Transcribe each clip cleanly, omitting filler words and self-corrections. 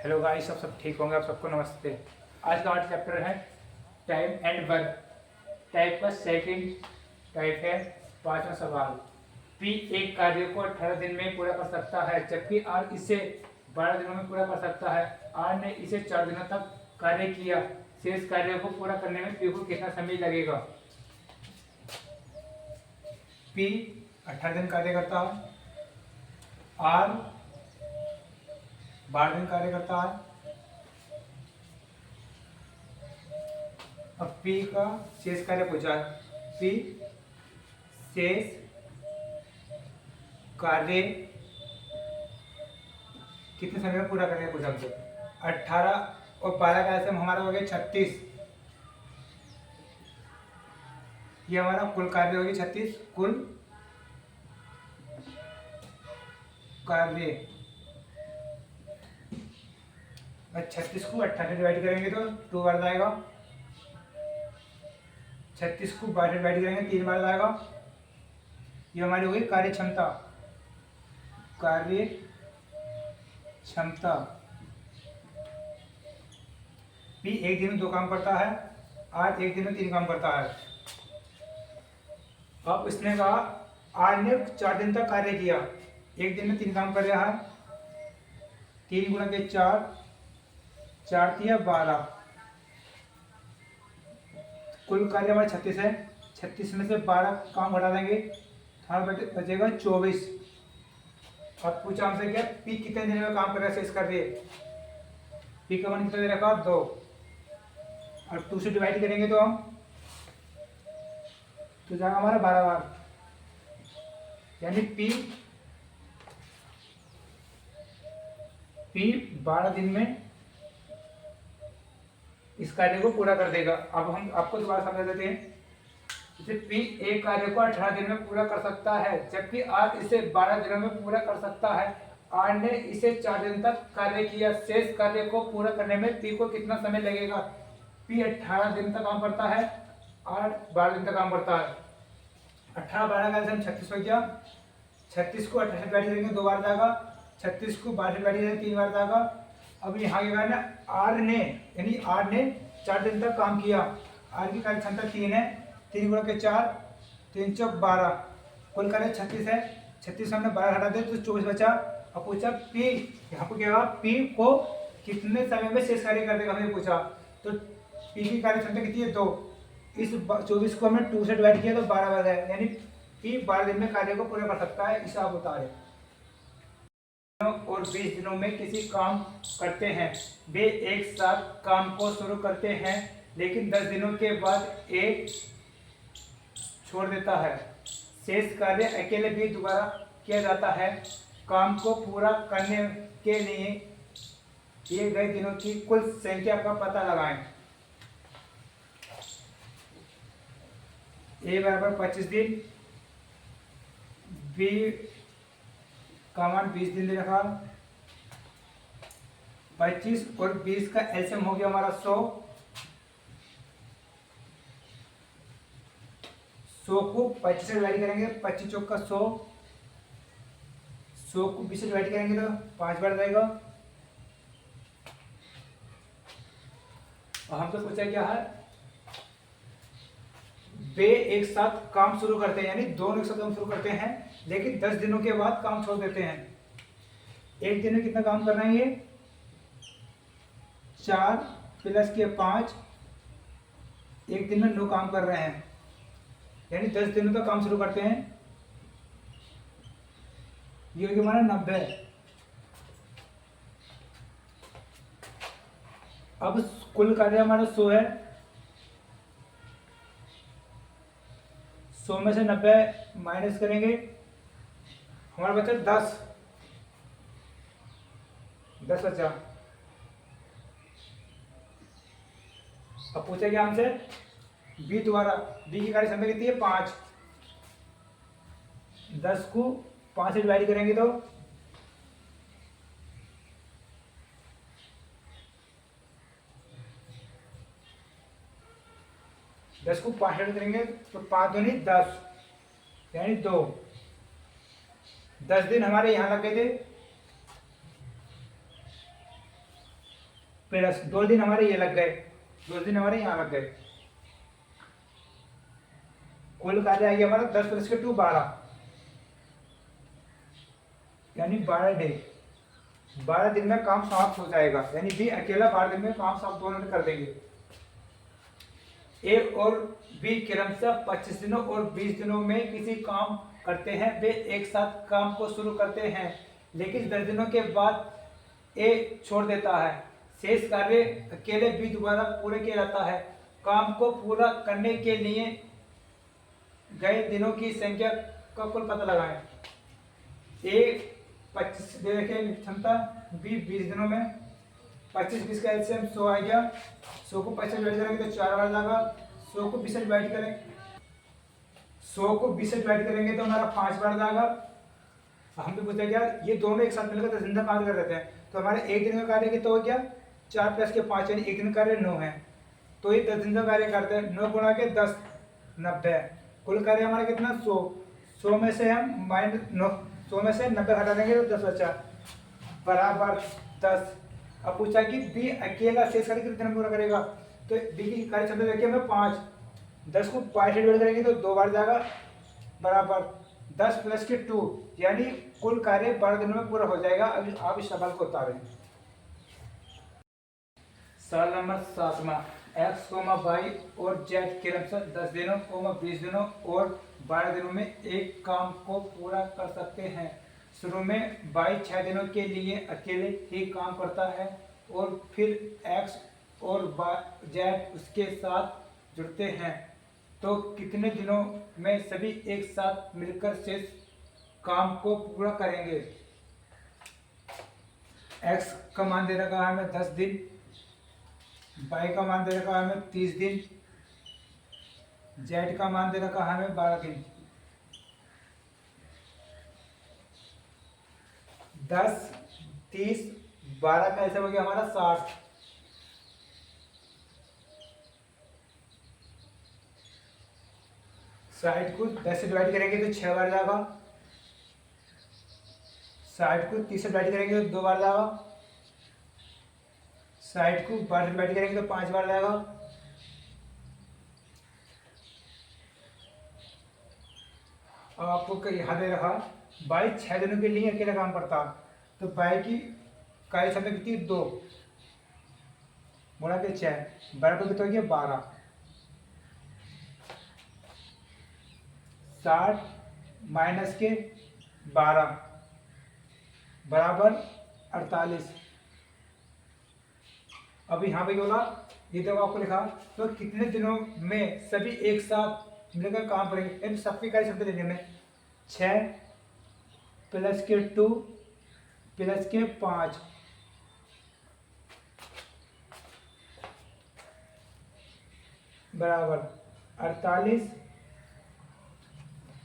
Hello guys, सब ठीक होंगे। आप सबको नमस्ते। आज का हमारा चैप्टर है टाइम एंड वर्क। टाइप का सेकंड टाइप है। पांचवा सवाल। पी एक कार्य को 18 दिन में पूरा कर सकता है, जबकि आर इसे 12 दिनों में पूरा कर सकता है। आर ने इसे 4 दिनों तक कार्य किया। शेष कार्य को पूरा करने में पी को कितना समय लगेगा? पी 18 दिन कार्य करता है, आर 12 दिन कार्य करता है। अब P का शेष कार्य पूछा है। P शेष कार्य कितने समय में पूरा करने पूछा हमसे। 18 और 12 का ऐसे हमारा हो गया 36। ये हमारा कुल कार्य हो गया 36। कुल कार्य 36 को 18 से डिवाइड करेंगे तो 2 बार आएगा। 36 को 12 से डिवाइड करेंगे 3 बार आएगा। ये हमारी हो गई कार्य क्षमता। कार्य क्षमता P एक दिन में 2 काम करता है, R एक दिन में 3 काम करता है। अब इसने कहा R ने 4 दिन तक कार्य किया, एक दिन में 3 काम कर रहा है। 3 गुणा के 4, 4 तिया 12। कुल कार्य हमारा 36 है। 36 में से 12 काम घटा देंगे, हमारा बचेगा 24। अब पूछा हमसे क्या P कितने दिन में काम कर रहा है शेष कार्य। P का मान कितना दे रखा 2, और 2 से डिवाइड करेंगे तो हम तो जाएगा हमारा 12 बार, यानी P 12 दिन में इस कार्य को पूरा कर देगा। अब हम आपको दोबारा समझा देते हैं। जैसे P एक कार्य को 18 दिन में पूरा कर सकता है, जबकि R इसे 12 दिनों में पूरा कर सकता है। R ने इसे 4 दिन तक कार्य किया। शेष कार्य को पूरा करने में P को कितना समय लगेगा? P 18 दिन तक काम करता है, R 12 दिन तक काम करता है। 18 12 का हम 36 हो गया। 36 को 18 से डिवाइड करेंगे 2 बार जाएगा। 36 को 12 से डिवाइड करेंगे 3 बार जाएगा। अब यहाँ क्या करना, R ने यानी R ने 4 दिन तक काम किया। R की कार्य क्षमता 3 है। 3 गुणा के 4, 3 चौक 12। कुल कार्य 36 है। 36 हमने 12 हटा दिया तो 24 बचा। अब पूछा P, यहाँ पर क्या होगा, P को कितने समय में शेष कार्य कर देगा हमने पूछा। तो P की कार्य क्षमता कितनी है 2। इस 24 को हमने 2 से डिवाइड किया तो 12 बच गया, यानी P 12 दिन में कार्य को पूरा कर सकता है। इसे आप बता रहे और 20 दिनों में किसी काम करते हैं। वे एक साथ काम को शुरू करते हैं, लेकिन 10 दिनों के बाद एक छोड़ देता है। शेष कार्य अकेले भी दोबारा किया जाता है। काम को पूरा करने के लिए दिए गए दिनों की कुल संख्या का पता लगाएं। A बराबर 25 दिन, B का मान 20 दिन दे रखा। 25 और 20 का एलसीएम हो गया हमारा 100। 100 को 25 से डिवाइड करेंगे, 25 चौक का 100। 100 को 20 से डिवाइड करेंगे तो 5 बार जाएगा। और हमसे पूछा क्या है, वे एक साथ काम शुरू करते हैं, यानी दोनों एक साथ काम शुरू करते हैं, लेकिन 10 दिनों के बाद काम छोड़ देते हैं। एक दिन में कितना काम करना है, ये 4 प्लस के 5, एक दिन में 9 काम कर रहे हैं, यानी 10 दिनों तक काम शुरू करते हैं। ये हो गया हमारा 90। अब कुल कार्य हमारा 100 है। 100 में से 90 माइनस करेंगे, हमारा बचा 10 बचा। अब पूछा क्या हमसे बी द्वारा, बी की कार्य क्षमता कितनी है 5। 10 को 5 से डिवाइड करेंगे तो 10 को 5 से करेंगे तो 5 दूनी 10, यानी 2। 10 दिन हमारे यहाँ लग गए थे। प्लस 2 दिन हमारे ये लग गए, 2 दिन हमारे यहाँ लग गए। कुल कार्य आ गया हमारा 10 प्लस के 2 12, यानी 12 डे, 12 दिन में काम समाप्त हो जाएगा। यानी बी अकेला 12 दिन में काम समाप्त दोनों कर देंगे। ए और बी क्रमशः 25 दिनों और 20 दिनों में किसी काम करते हैं। वे एक साथ काम को शुरू करते हैं, लेकिन 10 दिनों के बाद ए छोड़ देता है। शेष कार्य अकेले बी द्वारा पूरा किया जाता है। काम को पूरा करने के लिए गए दिनों की संख्या का कुल पता लगाएं। ए 25 दे रखे क्षमता, बी 20 दिनों में 25-20 का एलसीएम 100 आ गया। 100 को 25 डिवाइड करेंगे तो 4 बार जाएगा। 100 को 20 डिवाइड करें, 100 को 20 डिवाइड करेंगे तो हमारा 5 बार जाएगा। हमने पूछा क्या ये दोनों एक साथ मिलकर 10 दिन का कार्य कर देते हैं, तो हमारे एक दिन का कार्य कितना हो गया 4 प्लस के 5, यानी एक दिन का कार्य 9 है। तो ये 10 दिन का कार्य करते हैं। 9 गुणा के 10 90, कुल कार्य हमारा कितना 100। 100 में से हम -100 में से 90 घटा देंगे तो 10 बचा, बराबर 10। अब पूछा कि बी अकेला शेष कार्य कितने पूरा करेगा, तो बी की कार्य क्षमता देखिए हमें 5। 10 को 5 डिवाइड करेंगे तो 2 बार जाएगा, बराबर 10 प्लस के 2, यानी कुल कार्य 12 दिनों में पूरा हो जाएगा। अभी आप इस सवाल को उतारें। सवाल नंबर 7वां, x, y और z क्रमशः 10 दिनों, 20 दिनों और 12 दिनों में एक काम को पूरा कर सकते हैं। शुरू में y 6 दिनों के लिए अकेले ही काम करता है और फिर x और z उसके साथ जुड़ते हैं। तो कितने दिनों में सभी एक साथ मिलकर शेष काम को पूरा करेंगे। x का मान दे रखा है हमें 10 दिन, y का मान दे रखा है हमें 30 दिन, z का मान दे रखा है हमें 12 दिन। 10 30 12 का ऐसा हो गया हमारा 60। 60 को 10 से डिवाइड करेंगे तो 6 बार जाएगा। 60 को 30 से डिवाइड करेंगे तो 2 बार जाएगा। 60 को 12 से डिवाइड करेंगे तो 5 बार जाएगा। अब आपको याद दे रहा बाई 6 दिनों के लिए अकेला काम करता, तो बाई की कार्य क्षमता कितनी 2 गुणा के 6, बराबर कितना हो गया 12। 60 माइनस के 12 बराबर 48। अब यहाँ पे बोला ये तो आपको लिखा, तो कितने दिनों में सभी एक साथ मिलकर काम करेंगे। इन सबकी कार्य क्षमता लेने में 6 प्लस के 2 प्लस के 5 बराबर 48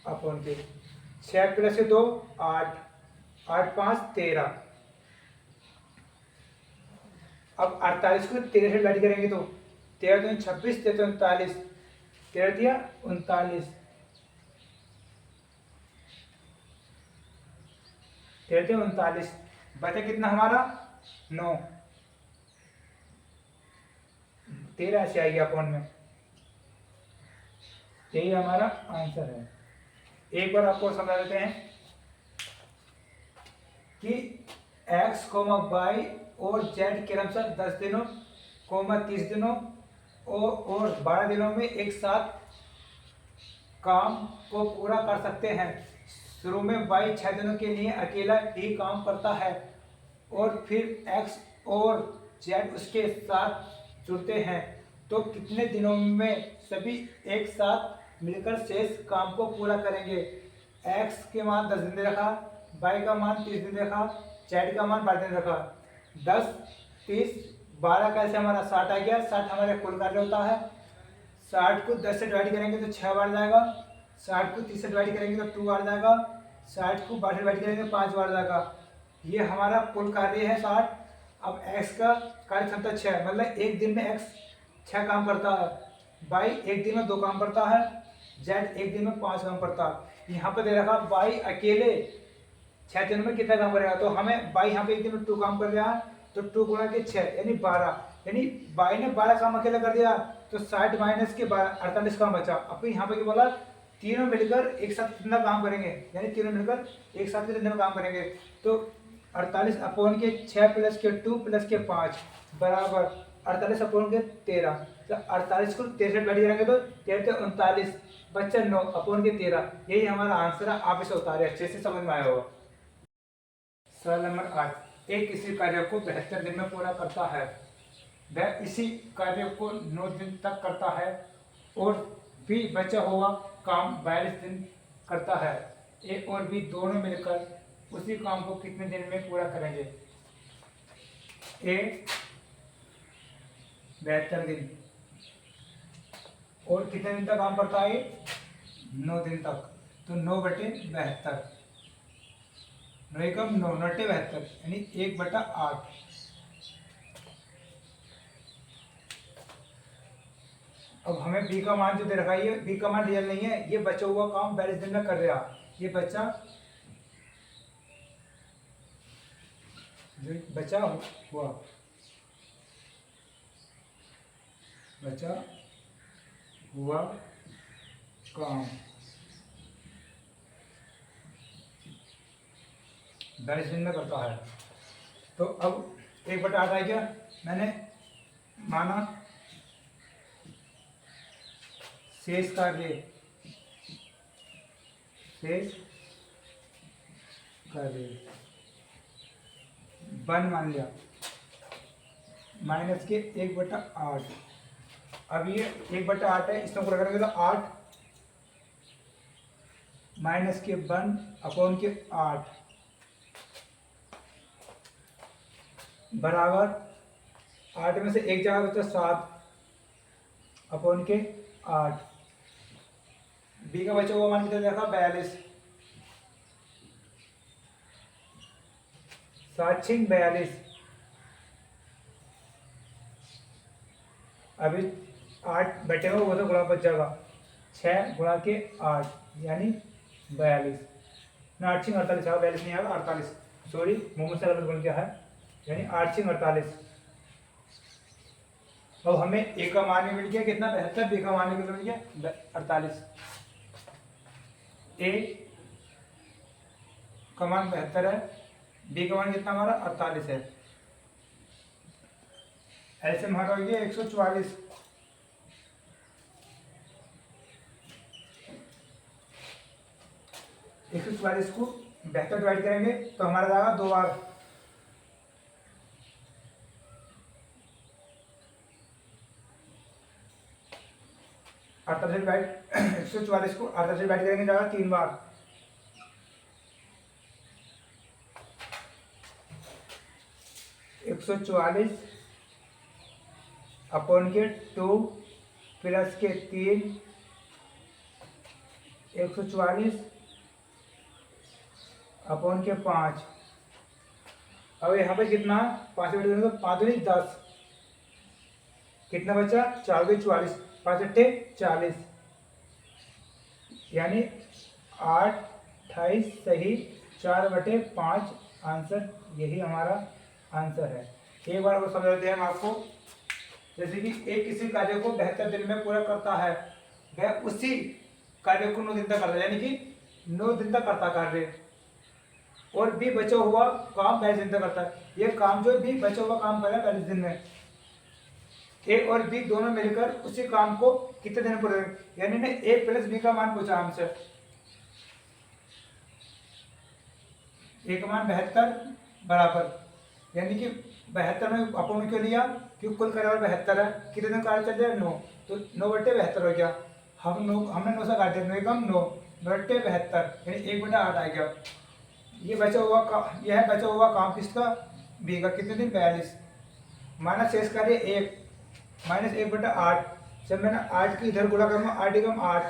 अपॉन के 6 प्लस के 2 8, 8 5 13। अब 48 को 13 से डिवाइड करेंगे तो 13 तो 26, 13 तो 39, 13 दिया 39, 13 तो 39, बचा कितना हमारा 9, 13 ऐसे आएगी अपॉन में। यही हमारा आंसर है। एक बार आपको समझा देते हैं कि x, y और z क्रमशः 10 दिनों, 30 दिनों और 12 दिनों में एक साथ काम को पूरा कर सकते हैं। शुरू में y 6 दिनों के लिए अकेला ही काम करता है और फिर x और z उसके साथ जुड़ते हैं। तो कितने दिनों में सभी एक साथ मिलकर शेष काम को पूरा करेंगे। x के मान 10 दिन दे रखा, y का मान 30 दिन रखा, z का मान 12 दिन रखा। 10 30 12 का ऐसे हमारा 60 आ गया। 60 हमारा कुल कार्य होता है। 60 को 10 से डिवाइड करेंगे तो 6 बार जाएगा। 60 को 30 से डिवाइड करेंगे तो 2 बार जाएगा। 60 को 12 से डिवाइड करेंगे तो 5 बार जाएगा। ये हमारा कुल कार्य है 60। अब x का कार्य क्षमता 6, मतलब एक दिन में x 6 काम करता है, y एक दिन में 2 काम करता है, z एक दिन में 5 काम करता है। यहाँ पे दे रखा y अकेले 6 दिन में कितना काम करेगा, तो हमें y यहाँ पे एक दिन में 2 काम कर रहा है तो 2 गुणा के 6 यानी 12, यानी बाई ने 12 काम अकेला कर दिया, तो 60 माइनस के 12 48 काम बचा। अब यहाँ पे क्या बोला, तीनों मिलकर एक साथ कितना काम करेंगे, यानी तीनों मिलकर एक साथ कितने काम करेंगे, तो 48 अपॉन के 6 प्लस के 2 प्लस के 5 बराबर 48 अपॉन के 13। तो 48 को 13 से बैठ जाएंगे तो 13 39 बच्चा 9 अपॉन के 13। यही हमारा आंसर है। आप इसे उतारे, अच्छे से समझ में आया होगा। सवाल नंबर 8, एक किसी कार्य को 72 दिन में पूरा करता है, वह इसी कार्य को 9 दिन तक करता है, और बी बचा हुआ काम 42 दिन करता है। ए और बी दोनों मिलकर उसी काम को कितने दिन में पूरा करेंगे। ए 72 दिन, और कितने दिन तक काम करता है, 9 दिन तक, तो 9/72, 9 एकम 9, 9/72 यानी 1/8। अब हमें बी का मान जो दे रखा है, ये बी का मान रियल नहीं है, ये बचा हुआ काम 42 दिन में कर रहा, ये बचा हुआ काम 42 दिन में करता है। तो अब 1/8 आ गया, मैंने माना शेष कार्य वन मान लिया, माइनस के 1/8। अब ये 1/8 है, इसमें पूरा करेंगे तो 8 माइनस के 1 अपॉन के 8 बराबर 8 में से 1 जाएगा बच्चा 7 अपॉन के 8। बी का बचा हुआ मान कितना देखा, 42, 7×6 = 42। अभी 8 बटे में वो तो गुणा बच जाएगा, 6 गुणा के 8 यानी 42 ना, 8×6 = 48 42 नहीं आएगा, 48, सॉरी मुंह से गलत बोल गया है, यानी 8×6 = 48। अब हमें ए का मान मिल गया कितना, 72, बी का मान मिल गया 48। ए का मान 72 है, बी का मान कितना हमारा 48 है। ऐसे हमारा हो गया 144। को 72 डिवाइड करेंगे तो हमारा जाएगा 2 बार, 144 को 48 डिवाइड करेंगे जाएगा 3 बार, 144 अपॉन के 2 प्लस के 3, 144 अपॉन के 5। अब यहाँ पे कितना 5 से तो 5 दूनी 10, कितना बचा 4 दूनी 44, 5 अट्ठे 40, यानी 8 28 सही 4/5 आंसर, यही हमारा आंसर है। एक बार वो समझ लेते हैं हम आपको, जैसे कि एक किसी कार्य को 72 दिन में पूरा करता है, वह उसी कार्य को 9 दिन तक करता है, यानी कि 9 दिन तक करता कार्य, और बी बचा हुआ काम 42 दिन तक करता है। ये काम जो बी बचा हुआ काम करेगा 42 दिन में, ए और बी दोनों मिलकर उसी काम को कितने दिन पूरे, यानी ने ए प्लस बी का मान पूछा हमसे। ए का मान 72 बराबर, यानी कि 72 में अपॉन क्यों लिया, क्योंकि कुल करार 72 है, कितने दिन कार्य चल जाए 9, तो 9/72 हो गया। हमने 9 से काट दिया, 9 कम 9, 9/72 यानी 1/8 आ गया। ये बचा हुआ यह बचा हुआ काम किसका, बी का, कितने दिन 42, माइनस शेष कार्य 1 माइनस 1/8। जब मैंने 8 की इधर गुणा करूँगा 8 एकम 8,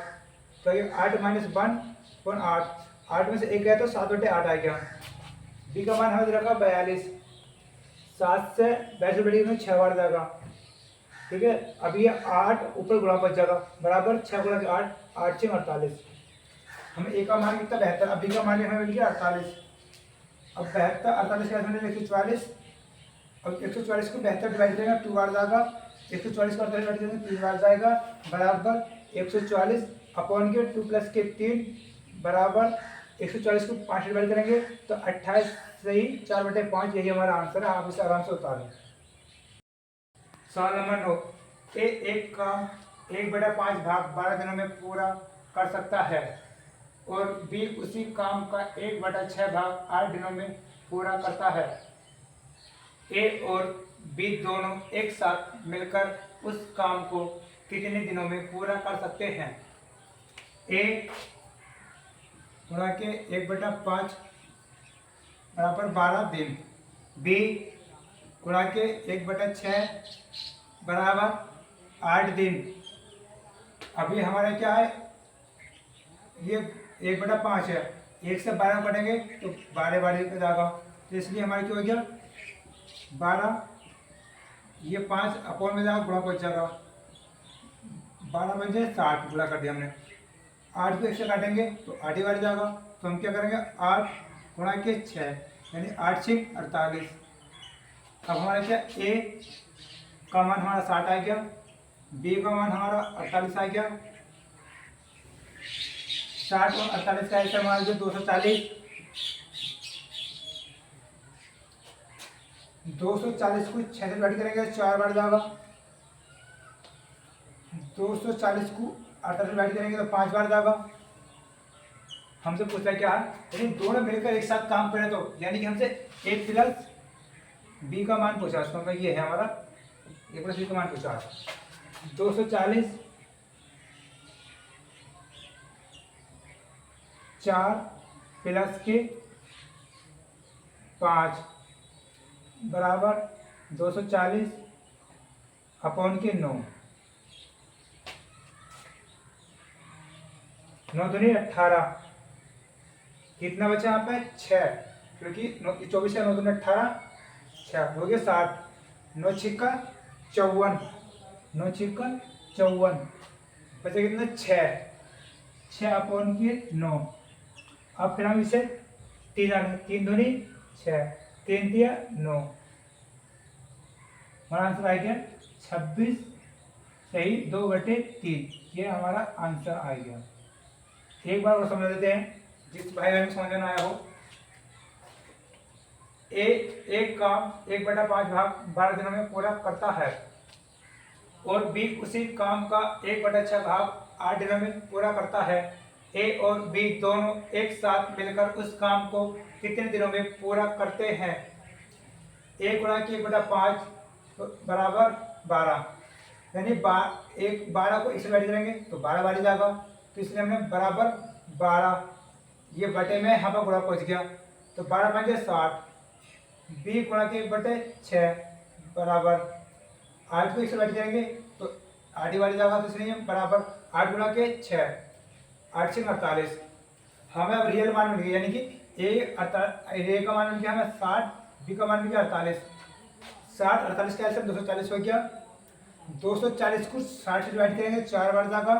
तो ये 8 - 1/8, 8 में से 1 गया तो 7/8 आ गया। बी का मान हमें रखा 42, 7 से 42 बड़ी में 6 बार जाएगा, ठीक है। अब ये 8 ऊपर गुणा बच जाएगा बराबर 6 × 8, 8×6 = 48। हमें ए का मान कितना 72, अब बी का मान हमें मिल गया 48। अब 72 48 के 144 और 140 को 72 डिवाइड करेंगे 2 बार जाएगा, 140 को 48 डिवाइड करेंगे 3 बार जाएगा, बराबर 140 अपॉन के 2 प्लस के 3 बराबर 140 को 5 डिवाइड करेंगे तो 28 सही 4/5, यही हमारा आंसर है। आप इसे आराम से उतारें। सवाल नंबर 9, ए एक काम 1/5 भाग 12 दिनों में पूरा कर सकता है और बी उसी काम का 1/6 भाग 8 दिनों में पूरा करता है। ए और बी दोनों एक साथ मिलकर उस काम को कितने दिनों में पूरा कर सकते हैं? ए गुणा के 1/5 बराबर 12 दिन, बी गुणा के 1/6 बराबर 8 दिन। अभी हमारा क्या है, ये 1/5 है, 1 से 12 कटेंगे तो 12 12 पे जाएगा, तो इसलिए हमारा क्या हो गया 12, ये 5 अपॉन में जाएगा, गुणा पहुँच जाएगा, 12 बजे 60 गुणा कर दिया हमने। 8 को 1 से काटेंगे तो 8 ही बार जाएगा, तो हम क्या करेंगे 8 गुणा के 6 यानी 8 6 48। अब हमारा क्या ए का मान हमारा 60 आ गया, बी का मान हमारा 48 आ गया, 60 और 48 का ऐसा मान जो 240, 240 को 6 से डिवाइड करेंगे 4 बार जाएगा, 240 को 8 से डिवाइड करेंगे तो 5 बार जाएगा। हमसे पूछा क्या है, यदि दोनों मिलकर एक साथ काम करें तो, यानी कि हमसे ए प्लस बी का मान पूछा, उसका ये है हमारा ए प्लस बी का मान पूछा है। 240 4 प्लस के 5 बराबर 240 अपॉन के 9, 9 दूनी 18, कितना बचा यहाँ पे 6, क्योंकि 24 का 9 दूनी 18, 6 हो गया 60, 9 छिक्का 54, 9 छिक्का 54, बचा कितना 6 अपॉन के 9। अब फिर हम इसे 3 दूनी 6, 3 दिया 9, हमारा आंसर आ गया 26 सही 2/3, ये हमारा आंसर आ गया। एक बार और समझ लेते हैं जिस भाई बहन समझ में आया हो। ए एक काम 1/5 भाग 12 दिनों में पूरा करता है और बी उसी काम का 1/6 भाग 8 दिनों में पूरा करता है। ए और बी दोनों एक साथ मिलकर उस काम को कितने दिनों में पूरा करते हैं? ए गुणा की 1/5 बराबर 12, यानी 12 को 1 से डिवाइड करेंगे तो 12 बार जाएगा, तो इसलिए हमने बराबर 12 ये बटे में यहाँ पर गुणा पहुँच गया, तो 12 5 60, बी गुणा के 1/6 बराबर 8 को 1 से डिवाइड करेंगे तो 8 ही बार जाएगा, तो इसलिए बराबर 8 गुणा के 6 8 6 48। हमें अब रियल मान मिल गया, यानी कि ए का मान मिल गया हमें 60, बी का मान मिल गया 48, 60 48 का ऐसे 240 हो गया, 240 को 60 से डिवाइड करेंगे 4 बार जाएगा,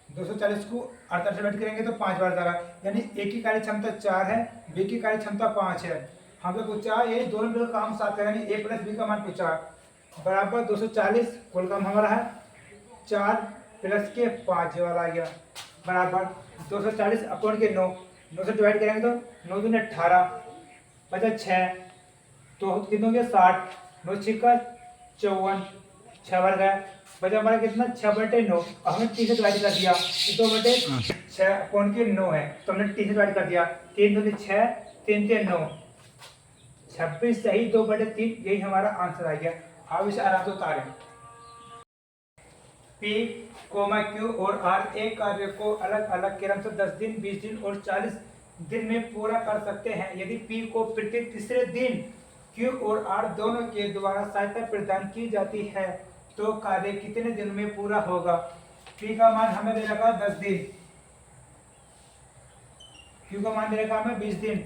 240 को 48 से डिवाइड करेंगे तो 5 बार जाएगा, यानी ए की कार्य क्षमता 4 है, बी की कार्य क्षमता 5 है। हमसे पूछा ये दोनों मिलकर काम साथ करें, यानी ए प्लस बी का मान पूछा, बराबर 240 कुल काम हमारा है 4 प्लस के 5 वाला आ गया, बराबर 240 अपॉन के 9, 9 से डिवाइड करेंगे तो 9 दूनी 18 बचा 6, तो कितने हो गया 60, 9 छिक्का 54, 6 बार गया, बचा हमारा कितना 6/9, हमने 3 से डिवाइड कर दिया, 2/6 अपॉन के 9 है, तो हमने 3 से डिवाइड कर दिया, 3 दूनी 6, 3 3 9, 26 सही 2/3, यही हमारा आंसर आ गया। आप इसे आराम से उतारें। P, Q और R एक कार्य को अलग अलग क्रम से 10 दिन 20 दिन और 40 दिन में पूरा कर सकते हैं। यदि P को प्रत्येक तीसरे दिन Q और R दोनों के द्वारा सहायता प्रदान की जाती है तो कार्य कितने दिन में पूरा होगा? P का मान हमें दे रखा 10 दिन, Q का मान दे रखा हमें 20 दिन,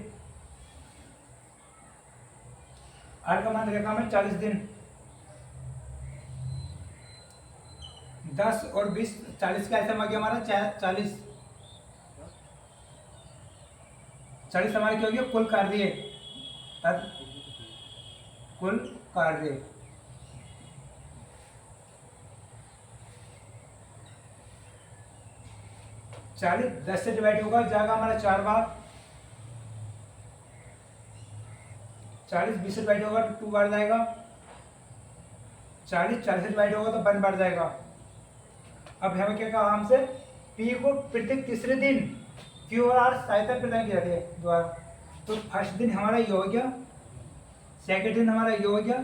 R का मान दे रखा हमें 40 दिन। 10 और 20 40 का ऐसा आ गया हमारा 40 हमारे क्या हो गया कुल कार्य, कुल कार्य। 40 10 से डिवाइड होगा, जाएगा हमारा 4 बार। 40 20 से डिवाइड होगा तो 2 बार जाएगा। 40 40 से डिवाइड होगा तो 1 बार जाएगा। अब हमें क्या कहा हमसे, पी को प्रत्येक तीसरे दिन क्यू और आर सहायता प्रदान की जाती है द्वारा। तो फर्स्ट दिन हमारा ये हो गया, सेकंड दिन हमारा ये हो गया,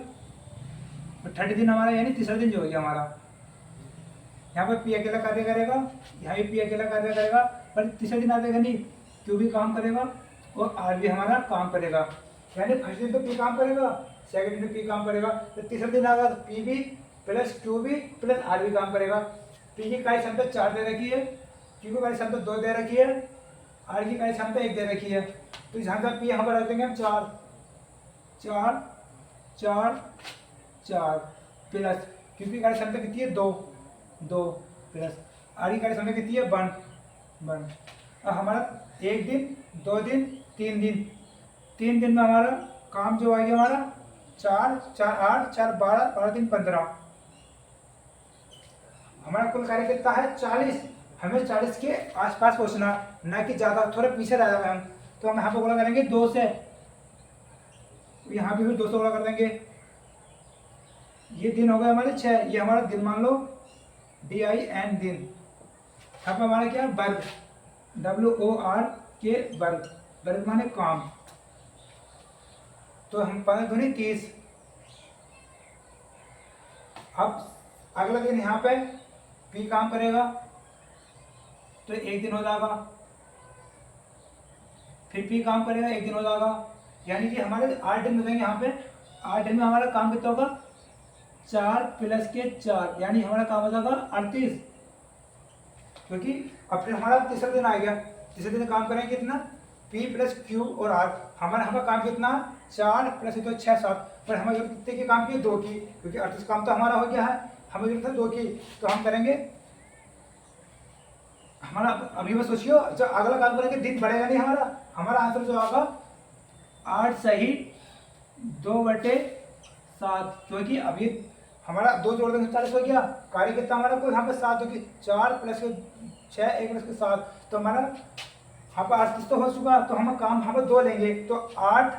और थर्ड दिन हमारा यानी तीसरा दिन जो हो गया हमारा। यहाँ पर पी अकेला कार्य करेगा, यहाँ भी पी अकेला कार्य करेगा, पर तीसरे दिन आ जाएगा नहीं, क्यू भी काम करेगा और आर भी हमारा काम करेगा। यानी फर्स्ट दिन तो पी काम करेगा, सेकंड दिन पी काम करेगा, तो तीसरा दिन आएगा तो पी भी प्लस क्यू भी प्लस आर भी काम करेगा। पी की कार्य क्षमता 4 दे रखी है, क्यू की कार्य क्षमता 2 दे रखी है, आर की कार्य क्षमता 1 दे रखी है। तो यहाँ पर पी यहाँ पर रख देंगे हम 4 4 4 4 प्लस क्यू की कार्य क्षमता कितनी है 2 2 प्लस आर की कार्य क्षमता कितनी है 1 1। अब हमारा 1 दिन 2 दिन 3 दिन, 3 दिन में हमारा काम जो आएगा हमारा 4 4 8 4 12 12 दिन 15। हमारा कुल कार्य कितना है 40। हमें 40 के आसपास पहुंचना, ना कि ज्यादा, थोड़ा पीछे रह जाएगा हम। तो हम यहाँ पे गुणा करेंगे 2 से, यहाँ पे भी 2 से गुणा कर देंगे। ये दिन हो गए हमारे 6, ये हमारा दिन मान लो DIN दिन। यहाँ पे हमारा क्या है वर्ग, WOR के वर्ग, वर्ग माने काम। तो हम 15 दूनी 30। अब अगला दिन यहाँ पे पी काम करेगा तो 1 दिन हो जाएगा, फिर पी काम करेगा 1 दिन हो जाएगा, यानी कि हमारे 8 दिन हो जाएंगे। यहाँ पे 8 दिन में हमारा काम कितना होगा 4 प्लस के 4, यानी हमारा काम हो जाएगा 38। क्योंकि अब फिर हमारा तीसरा दिन आ गया, तीसरे दिन काम करेंगे कितना पी प्लस क्यू और आर। हमारा हमारा काम कितना 4 प्लस तो 6 7, पर हमें कितने की काम की 2 की, क्योंकि 38 काम तो हमारा हो गया है, हमें जरूरत है 2 की। तो हम करेंगे हमारा, अभी बस सोचियो जब अगला काम करेंगे दिन बढ़ेगा नहीं हमारा। हमारा आंसर जो आएगा 8 सही 2/7, क्योंकि अभी हमारा 2 जोड़ देंगे 40 हो गया। कार्य कितना हमारा कुल यहाँ पे 7 होगी, 4 प्लस 6 1 प्लस 7, तो हमारा यहाँ पर 38 तो हो चुका। तो हम काम यहाँ पर 2 लेंगे, तो 8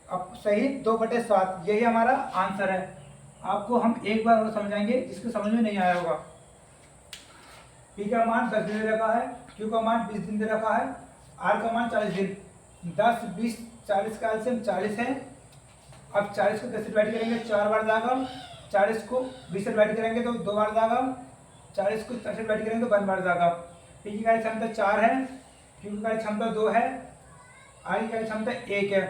अब सही 2/7, यही हमारा आंसर है। आपको हम एक बार और समझाएंगे जिसको समझ में नहीं आया होगा। पी का मान 10 दिन दे रखा है, क्यू का मान 20 दिन दे रखा है, आर का मान 40 दिन। 10 20 40 का एलसीएम 40 है। अब 40 को 10 से डिवाइड करेंगे 4 बार जाएगा, 40 को 20 से डिवाइड करेंगे तो 2 बार जाएगा, 40 को 4 से डिवाइड करेंगे तो 1 बार जाएगा। पी की कार्य क्षमता 4 है, क्यू की कार्य क्षमता 2 है, आर की कार्य क्षमता 1 है।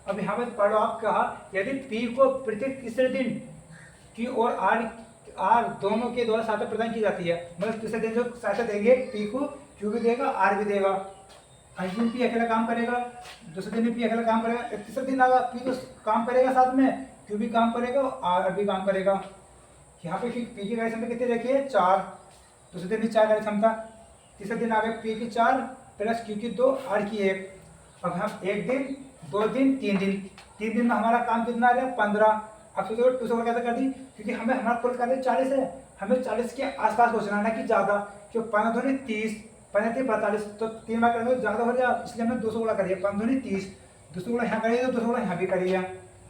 अब यहाँ पर पढ़ो आप कहा, यदि पी को प्रत्येक तीसरे दिन क्यू और आर दोनों के द्वारा सहायता प्रदान की जाती है, मतलब तीसरे दिन जो सहायता देंगे पी को क्यू भी देगा आर भी देगा। फर्स्ट दिन पी अकेला काम करेगा, दूसरे दिन भी पी अकेला काम करेगा, तीसरे दिन आगा पी तो काम करेगा साथ में, क्यू भी काम करेगा आर भी काम करेगा। यहाँ पे पी की कार्य क्षमता कितनी रखी है 4, दूसरे दिन भी 4 कार्य क्षमता, तीसरे दिन आ गए पी की 4 प्लस क्यू की 2 आर की 1। अब हम 1 दिन 2 दिन 3 दिन, 3 दिन में हमारा काम कितना आ गया 15। अब सोचो 2 से कैसे कर दी, क्योंकि हमें हमारा कुल कार्य 40 है, हमें 40 के आसपास पहुंचना ना कि ज्यादा, क्यों 15 दूनी 30 15 3 45, तो 3 बार करेंगे तो ज्यादा हो जाएगा, इसलिए हमने 200 गुणा करिए। 15 दूनी 30, 200 गुणा यहाँ करिए तो 200 गुणा यहाँ भी करिए,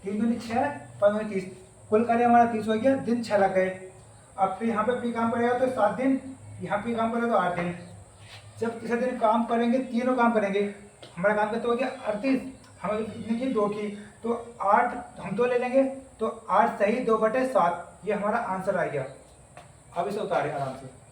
3 दूनी 6 15 दूनी 30, कुल कार्य हमारा 30 हो गया, दिन 6 लग गए। अब फिर यहाँ पे पी काम करेगा तो 7 दिन, यहाँ पी काम करेगा तो 8 दिन। जब तीसरे दिन काम करेंगे, तीनों काम करेंगे, हमारा काम कितना हो गया 38, हमें कितने की 2 की, तो 8 हम 2 ले लेंगे, तो 8 सही 2/7, ये हमारा आंसर आ गया। अब इसे उतारे आराम से।